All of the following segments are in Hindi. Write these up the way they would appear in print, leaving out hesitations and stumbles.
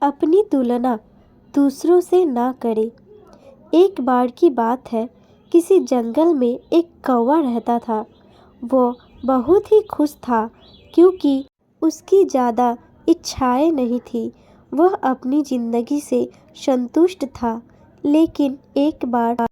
अपनी तुलना दूसरों से ना करें। एक बार की बात है, किसी जंगल में एक कौवा रहता था। वो बहुत ही खुश था क्योंकि उसकी ज़्यादा इच्छाएं नहीं थी। वह अपनी ज़िंदगी से संतुष्ट था। लेकिन एक बार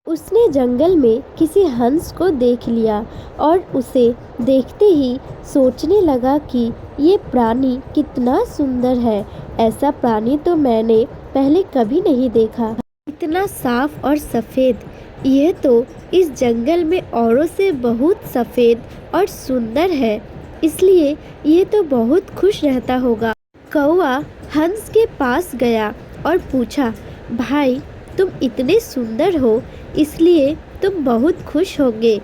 उसने जंगल में किसी हंस को देख लिया और उसे देखते ही सोचने लगा कि ये प्राणी कितना सुंदर है। ऐसा प्राणी तो मैंने पहले कभी नहीं देखा। इतना साफ और सफ़ेद, यह तो इस जंगल में औरों से बहुत सफ़ेद और सुंदर है, इसलिए यह तो बहुत खुश रहता होगा। कौवा हंस के पास गया और पूछा, भाई तुम इतने सुंदर हो, इसलिए तुम बहुत खुश होंगे।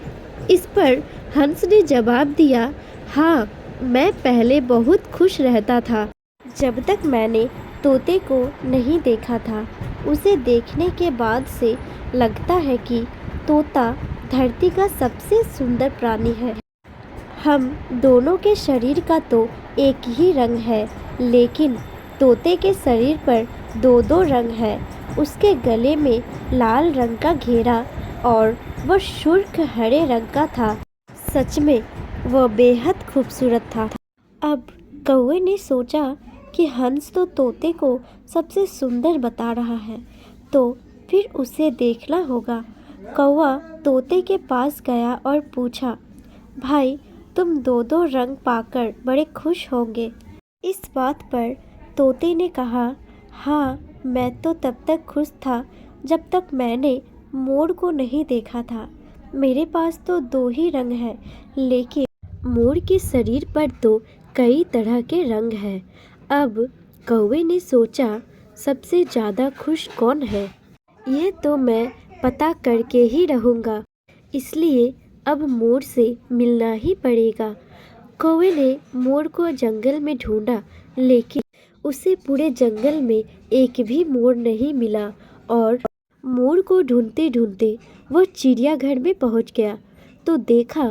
इस पर हंस ने जवाब दिया, हाँ, मैं पहले बहुत खुश रहता था, जब तक मैंने तोते को नहीं देखा था। उसे देखने के बाद से लगता है कि तोता धरती का सबसे सुंदर प्राणी है। हम दोनों के शरीर का तो एक ही रंग है, लेकिन तोते के शरीर पर दो दो रंग है। उसके गले में लाल रंग का घेरा और वह सुर्ख हरे रंग का था। सच में वह बेहद खूबसूरत था। अब कौवे ने सोचा कि हंस तो तोते को सबसे सुंदर बता रहा है, तो फिर उसे देखना होगा। कौवा तोते के पास गया और पूछा, भाई तुम दो दो रंग पाकर बड़े खुश होंगे। इस बात पर तोते ने कहा, हाँ, मैं तो तब तक खुश था जब तक मैंने मोर को नहीं देखा था। मेरे पास तो दो ही रंग हैं, लेकिन मोर के शरीर पर तो कई तरह के रंग हैं। अब कौवे ने सोचा, सबसे ज़्यादा खुश कौन है, ये तो मैं पता करके ही रहूँगा। इसलिए अब मोर से मिलना ही पड़ेगा। कौवे ने मोर को जंगल में ढूंढा, लेकिन उसे पूरे जंगल में एक भी मोर नहीं मिला और मोर को ढूंढते ढूंढते वह चिड़ियाघर में पहुंच गया तो देखा,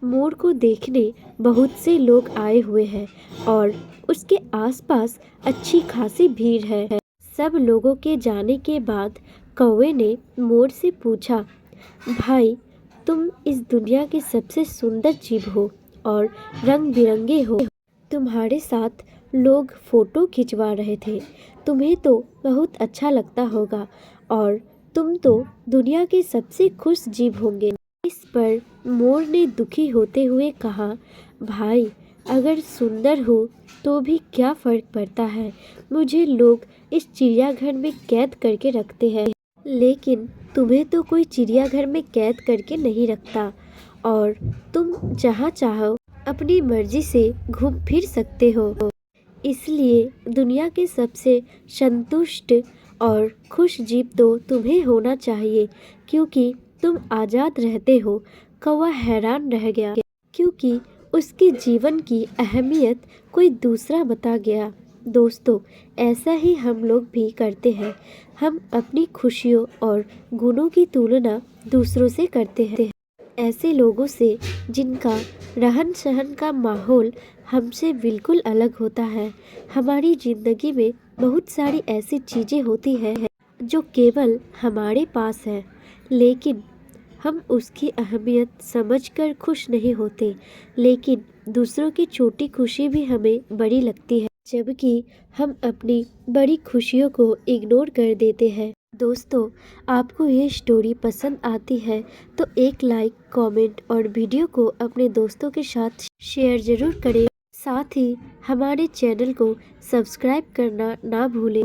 मोर को देखने बहुत से लोग आए हुए हैं और उसके आसपास अच्छी खासी भीड़ है। सब लोगों के जाने के बाद कौवे ने मोर से पूछा, भाई तुम इस दुनिया के सबसे सुंदर जीव हो और रंग बिरंगे हो। तुम्हारे साथ लोग फोटो खिंचवा रहे थे, तुम्हें तो बहुत अच्छा लगता होगा और तुम तो दुनिया के सबसे खुश जीव होंगे। इस पर मोर ने दुखी होते हुए कहा, भाई अगर सुंदर हो तो भी क्या फ़र्क पड़ता है। मुझे लोग इस चिड़ियाघर में कैद करके रखते हैं, लेकिन तुम्हें तो कोई चिड़ियाघर में कैद करके नहीं रखता और तुम जहाँ चाहो अपनी मर्जी से घूम फिर सकते हो। इसलिए दुनिया के सबसे संतुष्ट और खुश जीव तो तुम्हें होना चाहिए, क्योंकि तुम आज़ाद रहते हो। कौवा हैरान रह गया क्योंकि उसके जीवन की अहमियत कोई दूसरा बता गया। दोस्तों, ऐसा ही हम लोग भी करते हैं। हम अपनी खुशियों और गुणों की तुलना दूसरों से करते हैं, ऐसे लोगों से जिनका रहन सहन का माहौल हमसे बिल्कुल अलग होता है। हमारी ज़िंदगी में बहुत सारी ऐसी चीज़ें होती हैं जो केवल हमारे पास है, लेकिन हम उसकी अहमियत समझकर खुश नहीं होते। लेकिन दूसरों की छोटी खुशी भी हमें बड़ी लगती है, जबकि हम अपनी बड़ी खुशियों को इग्नोर कर देते हैं। दोस्तों, आपको ये स्टोरी पसंद आती है तो एक लाइक, कमेंट और वीडियो को अपने दोस्तों के साथ शेयर ज़रूर करें। साथ ही हमारे चैनल को सब्सक्राइब करना ना भूलें।